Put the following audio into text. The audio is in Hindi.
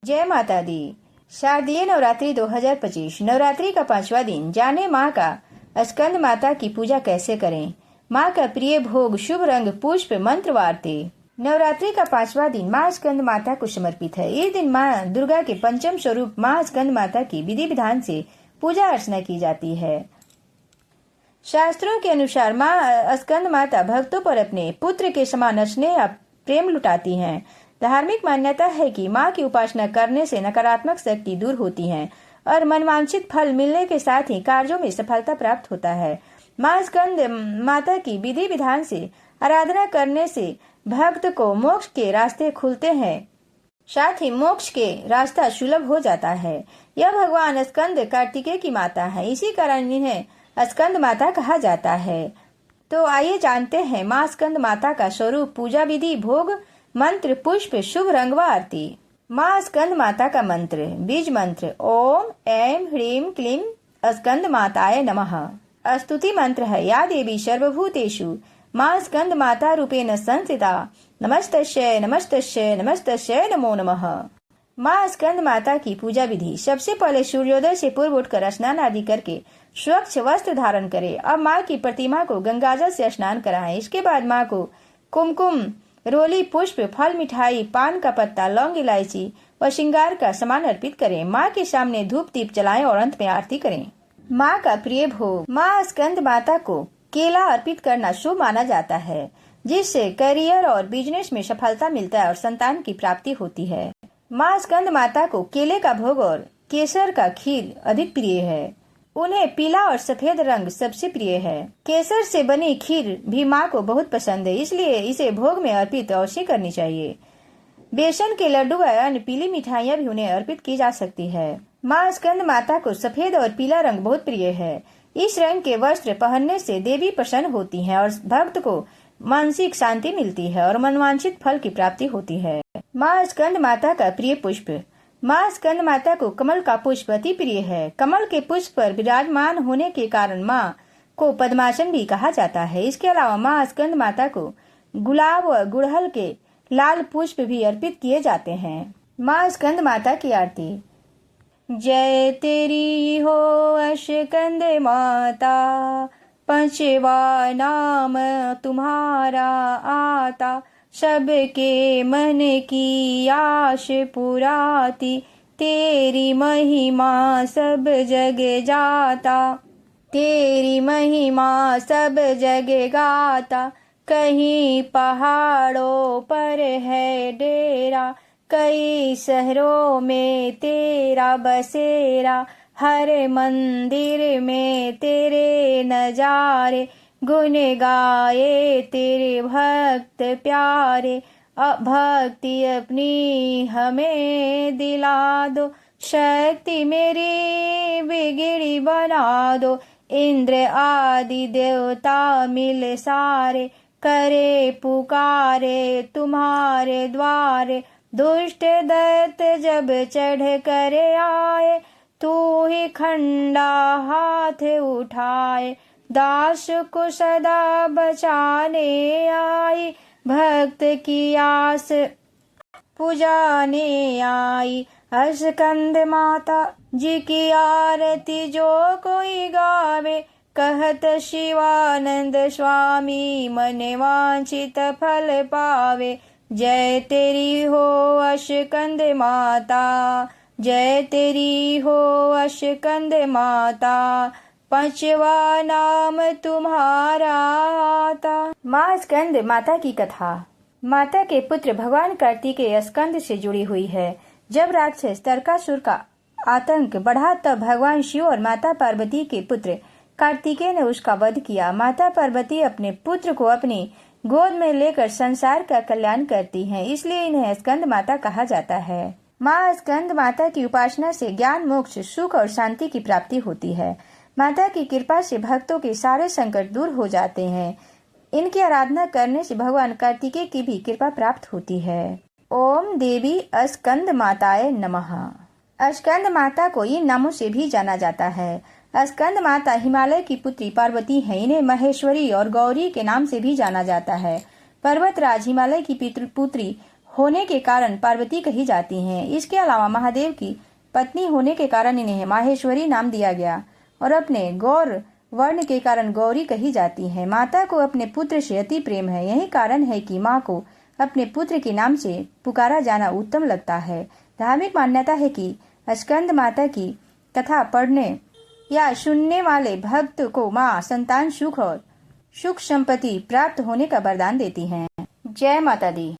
जय माता दी। शारदीय नवरात्रि 2025 नवरात्रि का 5वां दिन। जाने माँ का स्कंद माता की पूजा कैसे करें। माँ का प्रिय भोग, शुभ रंग, पुष्प, मंत्र वार्ते। नवरात्रि का 5वां दिन माँ स्कंद माता को समर्पित है। इस दिन माँ दुर्गा के पंचम स्वरूप माँ स्कंद माता की विधि विधान से पूजा अर्चना की जाती है। शास्त्रों के अनुसार माँ स्कंद माता भक्तों पर अपने पुत्र के समान स्नेह प्रेम लुटाती हैं। धार्मिक मान्यता है कि माँ की उपासना करने से नकारात्मक शक्ति दूर होती है और मनवांछित फल मिलने के साथ ही कार्यों में सफलता प्राप्त होता है। माँ स्कंद माता की विधि विधान से आराधना करने से भक्त को मोक्ष के रास्ते खुलते हैं, साथ ही मोक्ष के रास्ता सुलभ हो जाता है। यह भगवान स्कंद कार्तिकेय की माता है, इसी कारण इन्हें स्कंद माता कहा जाता है। तो आइए जानते हैं माँ स्कंद माता का स्वरूप, पूजा विधि, भोग, मंत्र, पुष्प, शुभ रंग व आरती। माँ स्कंद माता का मंत्र। बीज मंत्र ओम ऐं ह्रीं क्लीं स्कंद माताय नमः। स्तुति मंत्र है या देवी सर्वभूतेषु माँ स्कंद माता रूपेण संस्थिता नमस्तस्यै नमस्तस्यै नमस्तस्यै नमो नमः। माँ स्कंद माता की पूजा विधि। सबसे पहले सूर्योदय से पूर्व उठकर स्नान आदि करके स्वच्छ वस्त्र धारण करें। अब माँ की प्रतिमा को गंगाजल से स्नान कराएं। इसके बाद माँ को कुमकुम, रोली, पुष्प, फल, मिठाई, पान का पत्ता, लौंग, इलायची व श्रृंगार का सामान अर्पित करें। माँ के सामने धूप दीप जलाएं और अंत में आरती करें। माँ का प्रिय भोग। माँ स्कंद माता को केला अर्पित करना शुभ माना जाता है, जिससे करियर और बिजनेस में सफलता मिलता है और संतान की प्राप्ति होती है। माँ स्कंद माता को केले का भोग और केसर का खीर अधिक प्रिय है। उन्हें पीला और सफेद रंग सबसे प्रिय है। केसर से बनी खीर भी माँ को बहुत पसंद है, इसलिए इसे भोग में अर्पित अवश्य करनी चाहिए। बेसन के लड्डू व अन्य पीली मिठाइयाँ भी उन्हें अर्पित की जा सकती है। माँ स्कंद माता को सफेद और पीला रंग बहुत प्रिय है। इस रंग के वस्त्र पहनने से देवी प्रसन्न होती हैं और भक्त को मानसिक शांति मिलती है और मनवांछित फल की प्राप्ति होती है। माँ स्कंद माता का प्रिय पुष्प। माँ स्कंद माता को कमल का पुष्प अति प्रिय है। कमल के पुष्प पर विराजमान होने के कारण माँ को पद्मासन भी कहा जाता है। इसके अलावा माँ स्कंद माता को गुलाब व गुड़हल के लाल पुष्प भी अर्पित किए जाते हैं। माँ स्कंद माता की आरती। जय तेरी हो स्कंद माता, पंचवा नाम तुम्हारा आता, सबके मन की आश पुराती, तेरी महिमा सब जग जाता, तेरी महिमा सब जग गाता। कहीं पहाड़ों पर है डेरा, कई शहरों में तेरा बसेरा, हर मंदिर में तेरे नजारे, गुण गाए तेरे भक्त प्यारे। भक्ति अपनी हमें दिला दो, शक्ति मेरी बिगड़ी बना दो। इंद्र आदि देवता मिल सारे, करे पुकारे तुम्हारे द्वारे। दुष्ट दैत जब चढ़ कर आए, तू ही खंडा हाथ उठाए। दास को सदा बचाने आई, भक्त की आस पुजाने आई। स्कंद माता जी की आरती जो कोई गावे, कहत शिवानंद स्वामी मन वांछित फल पावे। जय तेरी हो स्कंद माता, जय तेरी हो स्कंद माता, पंचवा नाम तुम्हारा आता। माँ स्कंद माता की कथा। माता के पुत्र भगवान कार्तिकेय स्कंद से जुड़ी हुई है। जब राक्षस तारकासुर का आतंक बढ़ा तब भगवान शिव और माता पार्वती के पुत्र कार्तिकेय ने उसका वध किया। माता पार्वती अपने पुत्र को अपनी गोद में लेकर संसार का कल्याण करती हैं, इसलिए इन्हें स्कंद माता कहा जाता है। माँ स्कंद माता की उपासना से ज्ञान, मोक्ष, सुख और शांति की प्राप्ति होती है। माता की कृपा से भक्तों के सारे संकट दूर हो जाते हैं। इनकी आराधना करने से भगवान कार्तिकेय की भी कृपा प्राप्त होती है। ओम देवी स्कंद माताय नमः। स्कंद माता को इन नामों से भी जाना जाता है। स्कंद माता हिमालय की पुत्री पार्वती है। इन्हें महेश्वरी और गौरी के नाम से भी जाना जाता है। पर्वतराज हिमालय की पुत्री होने के कारण पार्वती कही जाती हैं। इसके अलावा महादेव की पत्नी होने के कारण इन्हें माहेश्वरी नाम दिया गया और अपने गौर वर्ण के कारण गौरी कही जाती है। माता को अपने पुत्र से अति प्रेम है। यही कारण है कि माँ को अपने पुत्र के नाम से पुकारा जाना उत्तम लगता है। धार्मिक मान्यता है कि स्कंद माता की कथा पढ़ने या सुनने वाले भक्त को माँ संतान सुख और सुख संपत्ति प्राप्त होने का वरदान देती हैं। जय माता दी।